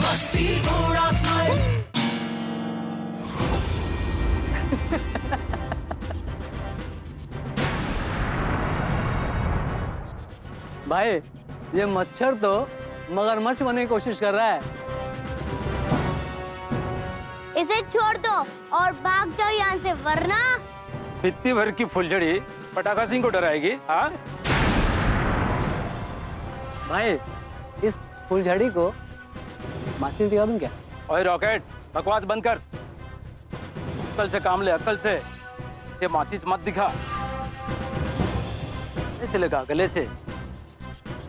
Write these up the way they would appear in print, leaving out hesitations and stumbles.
मस्ती थोड़ा स्माइल। भाई ये मच्छर तो मगरमच्छ बनने की कोशिश कर रहा है। इसे छोड़ दो और भाग जाओ यहाँ से, वरना इतनी भर की फुलझड़ी पटाखा सिंह को डराएगी? हाँ भाई इस फुलझड़ी को माचिस दिखा दूं क्या? ओए रॉकेट, बकवास बंद कर। अक्ल से काम ले, अक्ल से। इसे माचिस मत दिखा। ऐसे लगा गले से।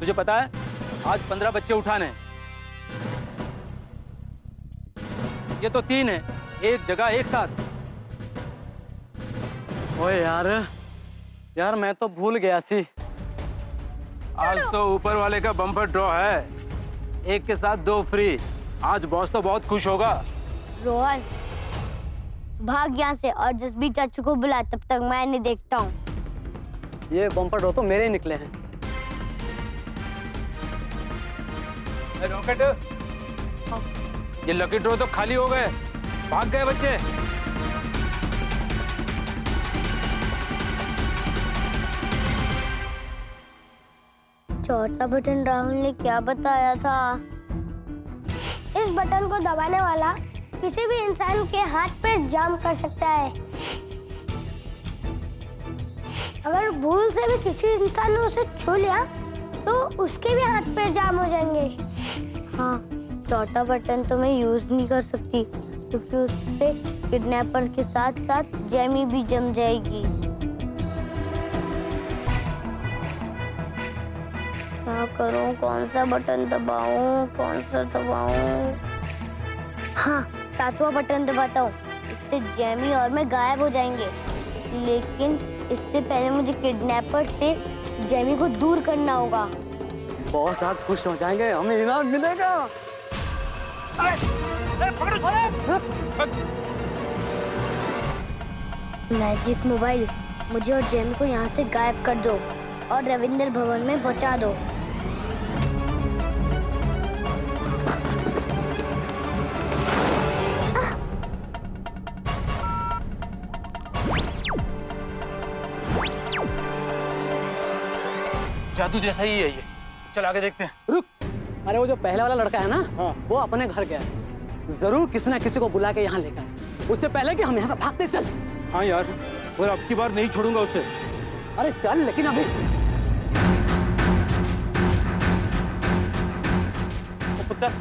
तुझे पता है आज 15 बच्चे उठाने, ये तो 3 है, एक जगह एक साथ। ओए यार मैं तो भूल गया सी। आज तो ऊपर वाले का बम्पर ड्रॉ है, एक के साथ 2 फ्री। आज बॉस तो बहुत खुश होगा। रोहन भाग यहाँ से और जसबीर चाचू को बुला, तब तक मैं नहीं देखता हूँ। ये बम्पर ड्रॉ तो मेरे ही निकले हैं। रॉकेट, ये लकी ड्रॉ तो खाली हो गए, भाग गए बच्चे। चौथा बटन राहुल ने क्या बताया था? इस बटन को दबाने वाला किसी भी इंसान के हाथ पे जाम कर सकता है। अगर भूल से भी किसी इंसान ने उसे छू लिया तो उसके भी हाथ पे जाम हो जाएंगे। हाँ, चौथा बटन तो मैं यूज नहीं कर सकती क्योंकि उससे किडनैपर के साथ साथ जेमी भी जम जाएगी। क्या करूं? कौन सा बटन दबाऊं? कौन सा दबाऊं? हाँ, 7वां बटन दबाता हूँ। इससे जेमी और मैं गायब हो जाएंगे। लेकिन इससे पहले मुझे किडनैपर से जेमी को दूर करना होगा। बॉस आज खुश हो जाएंगे, हमें इनाम मिलेगा। मैजिक मोबाइल, मुझे और जेमी को यहाँ से गायब कर दो और रविंद्र भवन में पहुँचा दो। जादू जैसा ही है ये, चल आगे देखते हैं। रुक, अरे वो जो पहले वाला लड़का है ना, हाँ। वो अपने घर गया है। जरूर किसी ना किसी को बुला के यहाँ लेकर आए। उससे पहले कि हम यहाँ से भागते चल। हाँ यार, और अब की बार नहीं छोड़ूंगा उसे। अरे चल, लेकिन अभी पुत्र,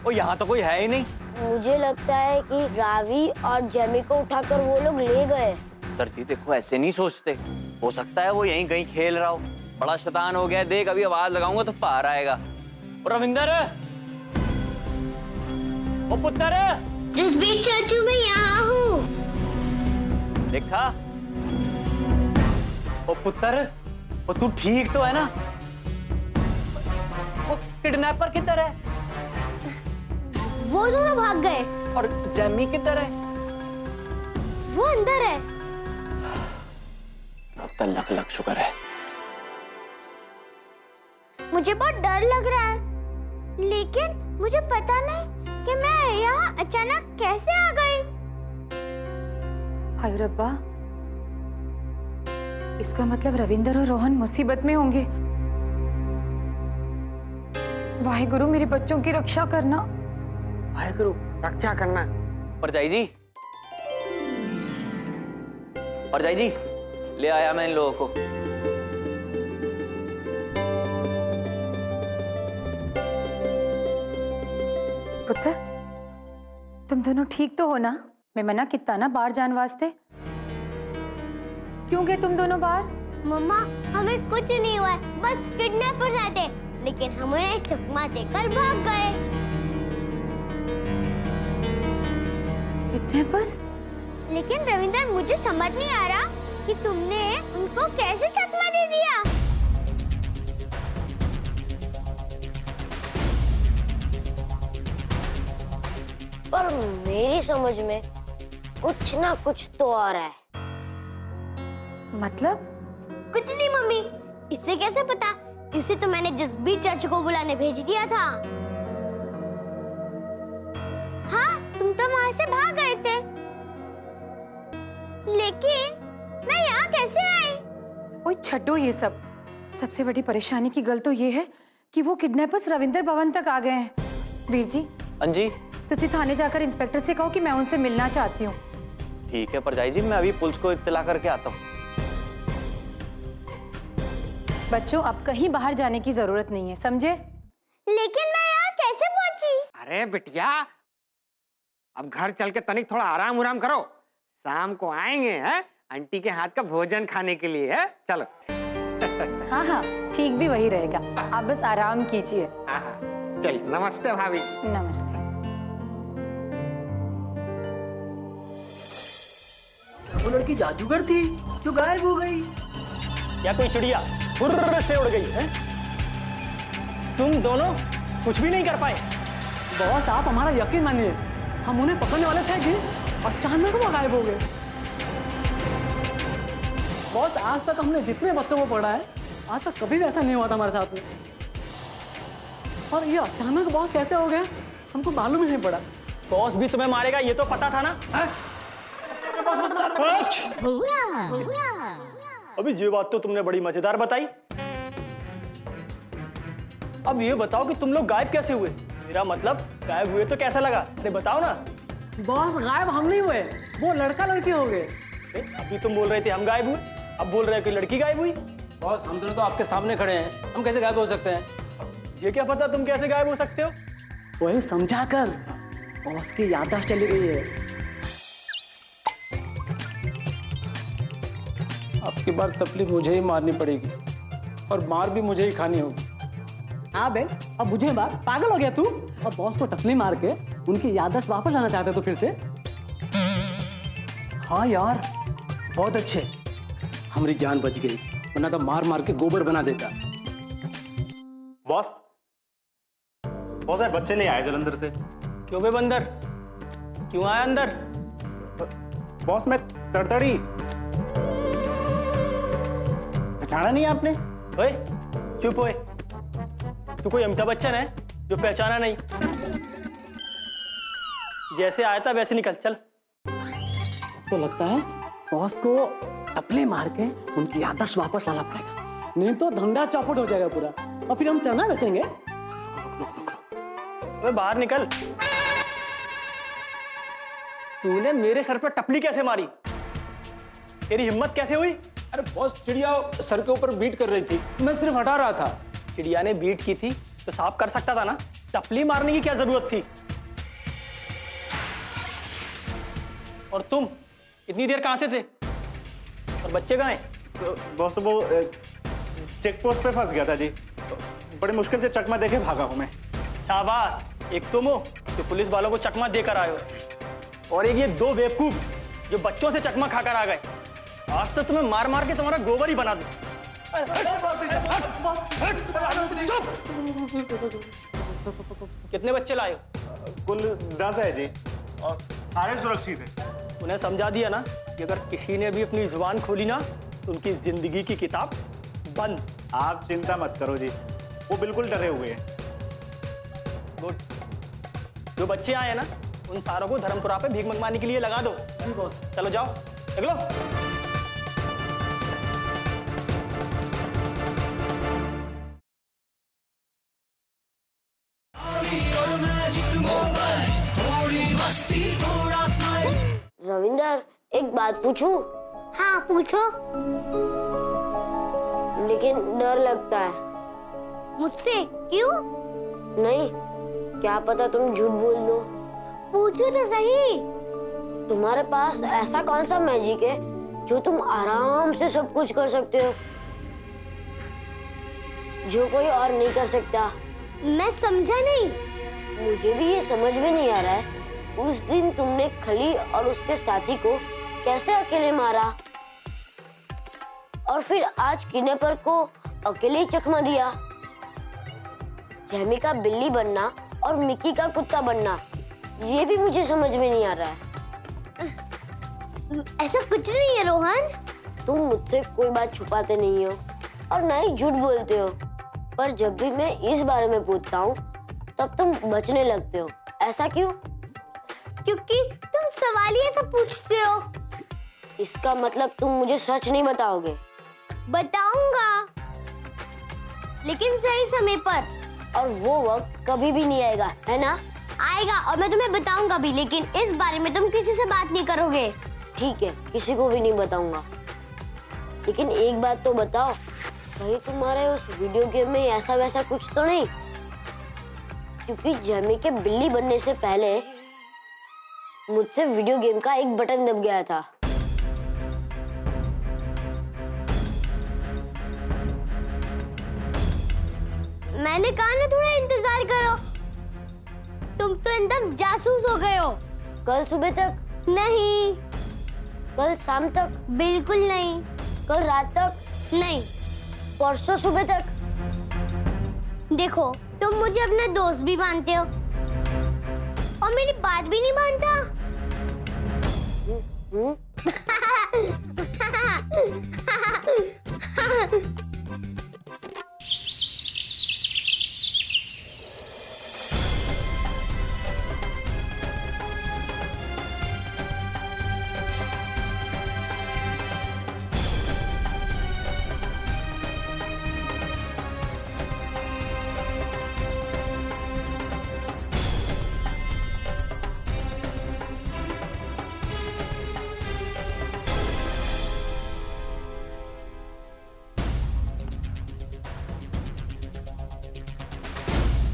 ओ यहाँ तो कोई है ही नहीं। मुझे लगता है कि रावी और जेमी को उठाकर वो लोग ले गए। दर्जी देखो, ऐसे नहीं सोचते। हो सकता है वो यहीं कहीं खेल रहा हो। बड़ा शैतान हो गया, देख अभी आवाज लगाऊंगा तो पार आएगा। और रविंदर, ओ पुत्र, जसबीर चाचू मैं यहाँ हूँ। देखा? ओ पुत्र, ओ तू ठीक तो है ना? वो किडनैपर किधर है? वो दोनों भाग गए। और जेमी किधर है? वो अंदर है। अब तो लख लख शुक्र है। मुझे बहुत डर लग रहा है, लेकिन मुझे पता नहीं कि मैं यहाँ अचानक कैसे आ गई। हाय रब्बा, इसका मतलब रविंदर और रोहन मुसीबत में होंगे। वाहेगुरु, मेरे बच्चों की रक्षा करना। वाहेगुरु, रक्षा करना। परजाई जी, परजाई जी, ले आया मैं इन लोगों को। पुत्र, तुम दोनों ठीक तो हो ना? मैं मना कितना ना बाहर जाने वास्ते। क्यों गए तुम दोनों बाहर? मम्मा, हमें कुछ नहीं हुआ है, बस किडनैपर्स आए थे, लेकिन हमें चकमा देकर भाग गए। किडनैपर्स? लेकिन रविंदर, मुझे समझ नहीं आ रहा कि तुमने उनको कैसे चकमा दे दिया। पर मेरी समझ में कुछ ना कुछ तो आ रहा है। मतलब? कुछ नहीं मम्मी, इससे कैसे पता? इसे तो मैंने जसबीर चाचू को बुलाने भेज दिया था। तो वहां से भाग गए थे। लेकिन मैं यहाँ कैसे आई? ओए छड्डो ये सब। सबसे बड़ी परेशानी की गल तो ये है कि वो किडनैपर्स रविंदर भवन तक आ गए हैं। वीर जी, हाँ जी तुसी थाने जाकर इंस्पेक्टर से कहो कि मैं उनसे मिलना चाहती हूँ। ठीक है परजाई जी, मैं अभी पुलिस को इत्तला करके आता हूँ। बच्चों, अब कहीं बाहर जाने की जरूरत नहीं है, समझे? लेकिन मैं यहाँ कैसे पहुंची? अरे बिटिया, अब घर चल के तनिक थोड़ा आराम उराम करो। शाम को आएंगे हैं आंटी के हाथ का भोजन खाने के लिए, है? चलो। हाँ हाँ, ठीक भी वही रहेगा। आप बस आराम कीजिए। हाँ, चलिए। नमस्ते भाभी जी। नमस्ते। वो लड़की जादूगर थी जो गायब हो गई। या कोई चिड़िया फुर्र से उड़ गई है? तुम दोनों कुछ भी नहीं कर पाए। बॉस, आप हमारा यकीन मानिए, हम उन्हें पकड़ने वाले थे कि अचानक वो गायब हो गए। बॉस, आज तक हमने जितने बच्चों को पढ़ा है, आज तक कभी भी ऐसा नहीं हुआ था हमारे साथ में। और ये अचानक बॉस कैसे हो गए, हमको मालूम ही नहीं पड़ा। बॉस भी तुम्हें मारेगा ये तो पता था ना? अभी ये बात तो तुमने बड़ी मजेदार बताई। अब ये बताओ कि तुम लोग गायब कैसे हुए? मेरा मतलब गायब हुए तो कैसा लगा? अरे बताओ ना। बॉस, गायब हम नहीं हुए, वो लड़का लड़की हो गए। अभी तुम बोल रहे थे हम गायब हुए, अब बोल रहे हो कि लड़की गायब हुई। बॉस, हम दोनों तो आपके सामने खड़े हैं, हम कैसे गायब हो सकते हैं? ये क्या पता तुम कैसे गायब हो सकते हो? वही समझा कर, बॉस की याददाश्त चली गई है। अब की बार तकलीफ मुझे ही मारनी पड़ेगी और मार भी मुझे ही खानी होगी। हाँ बे, अब मुझे बात, पागल हो गया तू? अब बॉस को टकली मार के उनकी याददाश्त वापस लाना चाहते तो फिर से? हाँ यार, बहुत अच्छे, हमारी जान बच गई, वरना तो मार मार के गोबर बना देता। बॉस, यार बच्चे नहीं आए जलंधर से। क्यों बे बंदर, क्यों आया अंदर? बॉस, मैं तड़तड़ी पहचाना नहीं आपने? ओए चुप ओए, तू कोई अमिताभ बच्चन है जो पहचाना नहीं? जैसे आया था वैसे निकल चल। तो लगता है बॉस को टपले मार के उनकी याददाश्त वापस लाना पड़ेगा, नहीं तो धंधा चौपट हो जाएगा पूरा, और फिर हम चना बेचेंगे। मैं बाहर निकल। तूने मेरे सर पर टपली कैसे मारी? तेरी हिम्मत कैसे हुई? अरे बॉस, चिड़िया सर के ऊपर बीट कर रही थी, मैं सिर्फ हटा रहा था। चिड़िया ने बीट की थी तो साफ कर सकता था ना, टपली मारने की क्या जरूरत थी? और तुम इतनी देर कहां से थे? और बच्चे कहां हैं? तो बॉस, वो चेक पोस्ट पे फंस गया था जी, तो बड़ी मुश्किल से चकमा देके भागा हूं मैं। शाबाश, एक तुम हो जो पुलिस वालों को चकमा देकर आए हो, और एक ये दो बेवकूफ जो बच्चों से चकमा खाकर आ गए। आज तो तुम्हें मार मार के तुम्हारा गोबर ही बना दूं। कितने बच्चे लाए हो? कुल 10 है जी, और सारे सुरक्षित हैं। उन्हें समझा दिया ना कि अगर किसी ने भी अपनी जुबान खोली ना तो उनकी जिंदगी की किताब बंद। आप चिंता मत करो जी, वो बिल्कुल डरे हुए हैं। गुड। जो बच्चे आए ना उन सारों को धर्मपुरा पे भीख मंगवाने के लिए लगा दो। चलो जाओ, निकलो। रविंदर, एक बात पूछूं? हाँ पूछो। लेकिन डर लगता है। मुझसे क्यों? नहीं, क्या पता तुम झूठ बोल दो। पूछो तो सही। तुम्हारे पास ऐसा कौन सा मैजिक है जो तुम आराम से सब कुछ कर सकते हो, जो कोई और नहीं कर सकता? मैं समझा नहीं। मुझे भी ये समझ में नहीं आ रहा है, उस दिन तुमने खली और उसके साथी को कैसे अकेले मारा, और फिर आज किडनैपर को अकेले ही चकमा दिया। जेमी का बिल्ली बनना और मिकी का कुत्ता बनना, ये भी मुझे समझ में नहीं आ रहा है। ऐसा कुछ नहीं है रोहन। तुम मुझसे कोई बात छुपाते नहीं हो और ना ही झूठ बोलते हो, पर जब भी मैं इस बारे में पूछता हूँ तब तुम बचने लगते हो। ऐसा क्यों? क्योंकि तुम सवाल ही ऐसा पूछते हो। इसका मतलब तुम मुझे सच नहीं बताओगे? बताऊंगा, लेकिन सही समय पर। और वो वक्त कभी भी नहीं आएगा, है ना? आएगा और मैं तुम्हें बताऊंगा भी, लेकिन इस बारे में तुम किसी से बात नहीं करोगे। ठीक है, किसी को भी नहीं बताऊंगा। लेकिन एक बात तो बताओ, कहीं तुम्हारे उस वीडियो गेम में ऐसा वैसा कुछ तो नहीं? क्योंकि जैमी के बिल्ली बनने से पहले मुझसे वीडियो गेम का एक बटन दब गया था। मैंने कहा ना थोड़ा इंतजार करो। तुम तो एकदम जासूस हो गए हो। कल सुबह तक? नहीं। कल शाम तक? बिल्कुल नहीं। कल रात तक? नहीं। परसों सुबह तक? देखो, तुम मुझे अपना दोस्त भी मानते हो और मेरी बात भी नहीं मानता।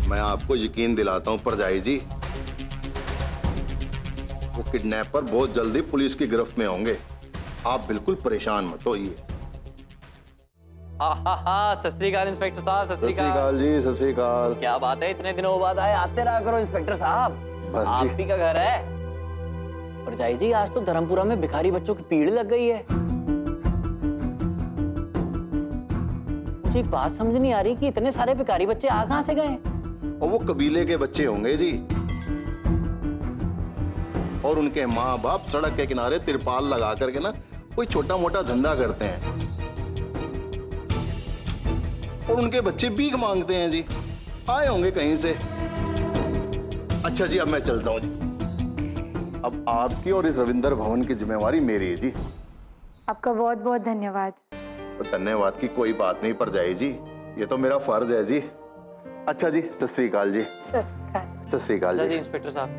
मैं आपको यकीन दिलाता हूं परजाई जी, वो किडनैपर बहुत जल्दी पुलिस की गिरफ्त में होंगे। आप बिल्कुल परेशान मत होइए। सत श्री अकाल इंस्पेक्टर साहब। सत श्री अकाल जी। सत श्री अकाल। क्या बात है, इतने दिनों बाद आए, आते रहा करो इंस्पेक्टर साहब। बस आप जी। ही का घर है। परजाई जी, आज तो धर्मपुरा में भिखारी बच्चों की भीड़ लग गई है। मुझे एक बात समझ नहीं आ रही कि इतने सारे भिखारी बच्चे आ कहां से गए? और वो कबीले के बच्चे होंगे जी, और उनके माँ बाप सड़क के किनारे तिरपाल लगा करके ना कोई छोटा मोटा धंधा करते हैं, और उनके बच्चे भीख मांगते हैं जी। आए होंगे कहीं से। अच्छा जी, अब मैं चलता हूँ जी। अब आपकी और इस रविंदर भवन की जिम्मेवारी मेरी है जी। आपका बहुत बहुत धन्यवाद। तो धन्यवाद की कोई बात नहीं परजाई जी, ये तो मेरा फर्ज है जी। अच्छा जी, सत श्री अकाल जी। सत श्री अकाल। सत श्री अकाल जी जी। इंस्पेक्टर साहब।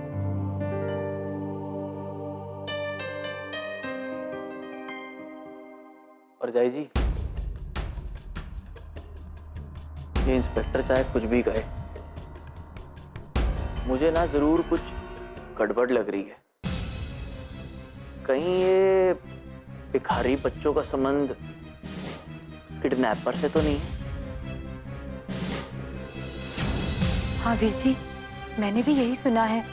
परजाई जी, ये इंस्पेक्टर चाहे कुछ भी कहे, मुझे ना जरूर कुछ गड़बड़ लग रही है। कहीं ये भिखारी बच्चों का संबंध किडनैपर से तो नहीं है? हाँ वीर जी, मैंने भी यही सुना है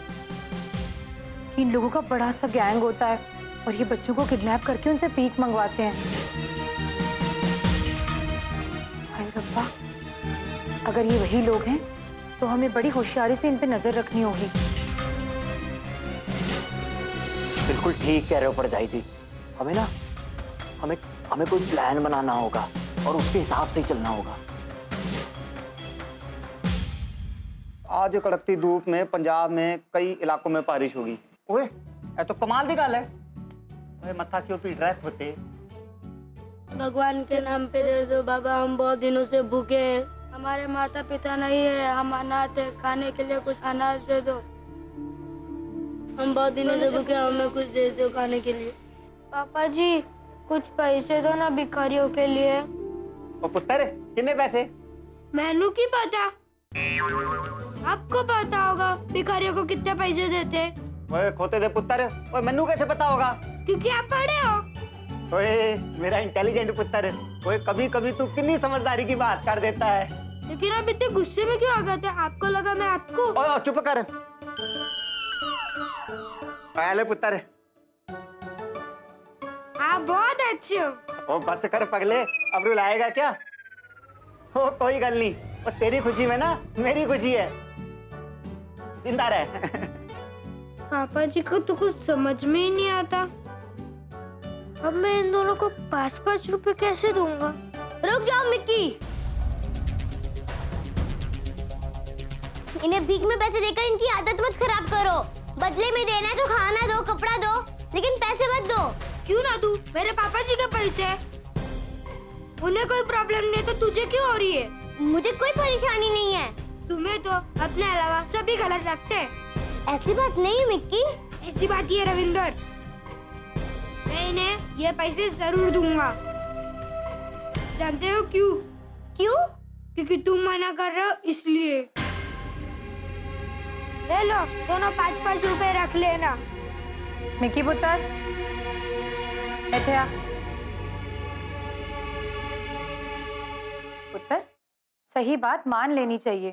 कि इन लोगों का बड़ा सा गैंग होता है और ये बच्चों को किडनैप करके उनसे भीख मंगवाते हैं। हाय रब्बा, अगर ये वही लोग हैं तो हमें बड़ी होशियारी से इन पे नजर रखनी होगी। बिल्कुल ठीक कह रहे हो परजाई जी। हमें ना हमें कोई प्लान बनाना होगा और उसके हिसाब से ही चलना होगा। आज कड़कती धूप में पंजाब में कई इलाकों में बारिश होगी। ओए, ये तो कमाल दी गल है। ओए, मत्था क्यों पीट रहा है खोते? भगवान के नाम पे दे दो बाबा, हम बहुत दिनों से भूखे हैं। हमारे माता पिता नहीं है, हम अनाथ है, खाने के लिए कुछ अनाज दे दो। हम बहुत दिनों से भूखे, हमें कुछ दे दो खाने के लिए। पापा जी, कुछ पैसे दो ना भिखारियों के लिए। ओ पुत्र, कितने पैसे? मैनू की पता, आपको पता होगा भिखारियों को कितने पैसे देते। ओए खोते दे पुत्र, ओए मैनू कैसे पता होगा? क्योंकि आप पढ़े हो। ओए मेरा इंटेलिजेंट पुत्र, ओए कभी कभी तू कितनी समझदारी की बात कर देता है। लेकिन आप इतने गुस्से में क्यों आ गए थे? आपको लगा मैं आपको। ओए चुप कर। पहले पुत्र, आप बहुत अच्छे हो। ओ बस कर पगले, अब रुलाएगा क्या? ओ कोई गल नहीं, वो तेरी खुशी में ना मेरी खुशी है। जिंदा रह। पापा जी को तो कुछ समझ में ही नहीं आता। अब मैं इन दोनों को 5-5 रुपए कैसे दूंगा? रुक जाओ मिक्की, इन्हें भीख में पैसे देकर इनकी आदत मत खराब करो। बदले में देना है तो खाना दो, कपड़ा दो, लेकिन पैसे मत दो। क्यों ना दूं? मेरे पापा जी के पैसे, उन्हें कोई प्रॉब्लम नहीं तो तुझे क्यों हो रही है? मुझे कोई परेशानी नहीं है। तुम्हें तो अपने अलावा सभी गलत लगते हैं। ऐसी बात नहीं है मिक्की। ऐसी बात ये रविंदर, मैं इन्हें ये पैसे जरूर दूंगा। जानते हो क्यों? क्यों? क्योंकि तुम मना कर रहे हो इसलिए। ले लो, दोनों 5-5 रुपए रख लेना। मिकी पुत्र, इथे आ। पुत्र, सही बात मान लेनी चाहिए।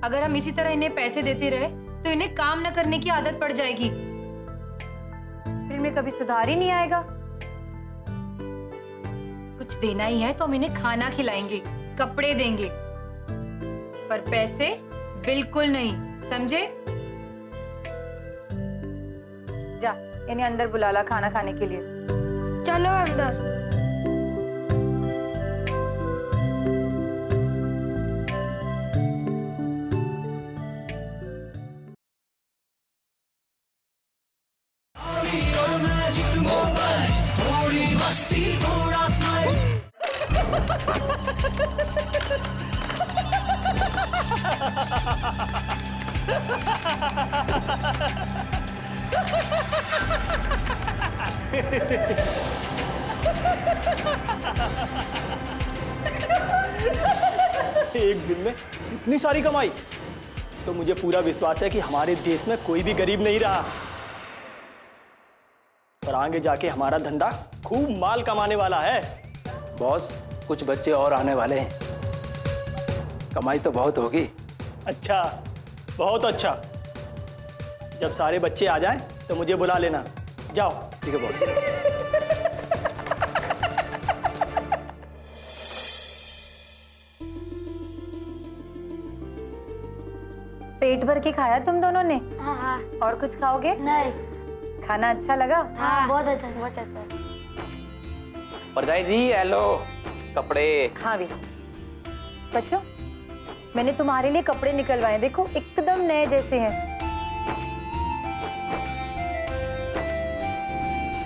अगर हम इसी तरह इन्हें पैसे देते रहे तो इन्हें काम न करने की आदत पड़ जाएगी, फिर इनमें कभी सुधार ही नहीं आएगा। कुछ देना ही है तो हम इन्हें खाना खिलाएंगे, कपड़े देंगे, पर पैसे बिल्कुल नहीं, समझे? जा, इन्हें अंदर बुला ला खाना खाने के लिए। चलो अंदर। थोड़ी मस्ती थोड़ा स्माइल। एक दिन में इतनी सारी कमाई, तो मुझे पूरा विश्वास है कि हमारे देश में कोई भी गरीब नहीं रहा और आगे जाके हमारा धंधा खूब माल कमाने वाला है। बॉस, कुछ बच्चे और आने वाले हैं, कमाई तो बहुत होगी। अच्छा, बहुत अच्छा। जब सारे बच्चे आ जाएं तो मुझे बुला लेना। जाओ। ठीक है बॉस। पेट भर के खाया तुम दोनों ने? हाँ। और कुछ खाओगे? नहीं। खाना अच्छा लगा? हाँ, बहुत अच्छा, बहुत अच्छा। परजाई जी, हेलो, कपड़े। हाँ भी। बच्चों, मैंने तुम्हारे लिए कपड़े निकलवाए, देखो एकदम नए जैसे हैं।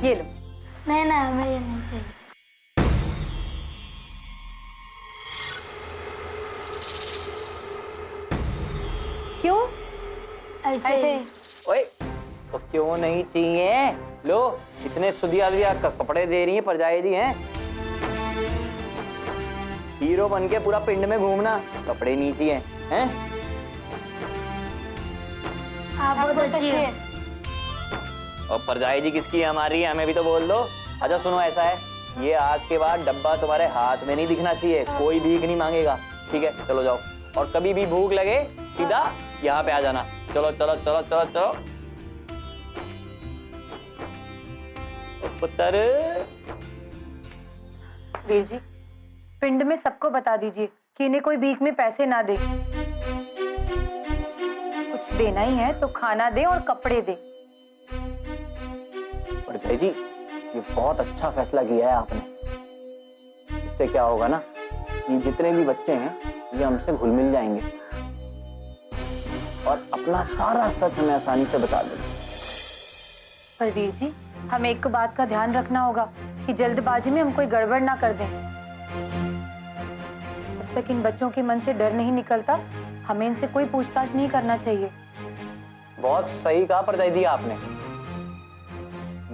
ये लो। नहीं, हमें ये नहीं चाहिए। क्यों? ऐसे। ओए, तो क्यों नहीं चाहिए? लो, इतने सुधिया कपड़े दे रही हैं परजाई जी हैं। हीरो बन के पूरा पिंड में घूमना, कपड़े नहीं चाहिए हैं? आप बहुत अच्छी है। और परजाई जी किसकी है? हमारी है, हमें भी तो बोल दो। अच्छा सुनो, ऐसा है, ये आज के बाद डब्बा तुम्हारे हाथ में नहीं दिखना चाहिए, कोई भीख नहीं मांगेगा, ठीक है? चलो जाओ, और कभी भी भूख लगे सीधा यहाँ पे आ जाना। चलो चलो चलो चलो चलो। पुत्र। वीर जी, पिंड में सबको बता दीजिए कि इन्हें कोई भीख में पैसे ना दे। कुछ देना ही है तो खाना दे और कपड़े दे। परजाई जी, ये बहुत अच्छा फैसला किया है आपने। इससे क्या होगा ना, ये जितने भी बच्चे हैं ये हमसे घुल मिल जाएंगे और अपना सारा सच हमें आसानी से बता देंगे। पर वीर जी, हमें एक बात का ध्यान रखना होगा कि जल्दबाजी में हम कोई गड़बड़ ना कर दें। जब तक इन बच्चों के मन से डर नहीं निकलता, हमें इनसे कोई पूछताछ नहीं करना चाहिए। बहुत सही कहा परजाई जी आपने।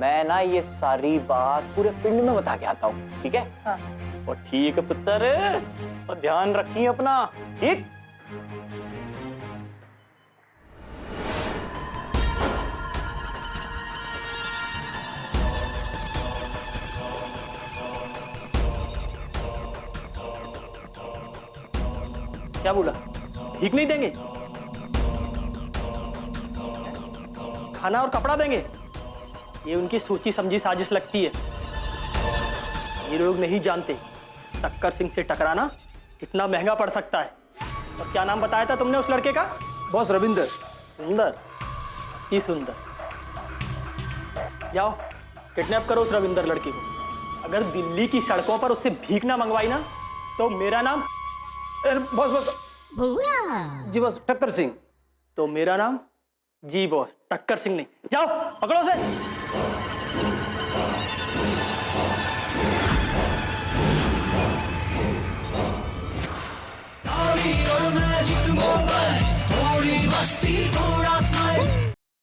मैं ना ये सारी बात पूरे पिंड में बता के आता हूँ, ठीक है? हाँ। और ठीक है पुत्र, और ध्यान रखिए अपना, ठीक? क्या बोला? भीख नहीं देंगे? खाना और कपड़ा देंगे? ये उनकी सोची समझी साजिश लगती है। ये लोग नहीं जानते टक्कर सिंह से टकराना कितना महंगा पड़ सकता है। और क्या नाम बताया था तुमने उस लड़के का? बॉस, रविंदर। सुंदर ही सुंदर। जाओ, किडनैप करो उस रविंदर लड़के को। अगर दिल्ली की सड़कों पर उससे भीख ना मंगवाई ना, तो मेरा नाम बॉस बॉस जी, बॉस, टक्कर सिंह तो मेरा नाम जी बॉस टक्कर सिंह नहीं। जाओ पकड़ो से। और मैजिक मोबाइल, थोड़ी मस्ती थोड़ा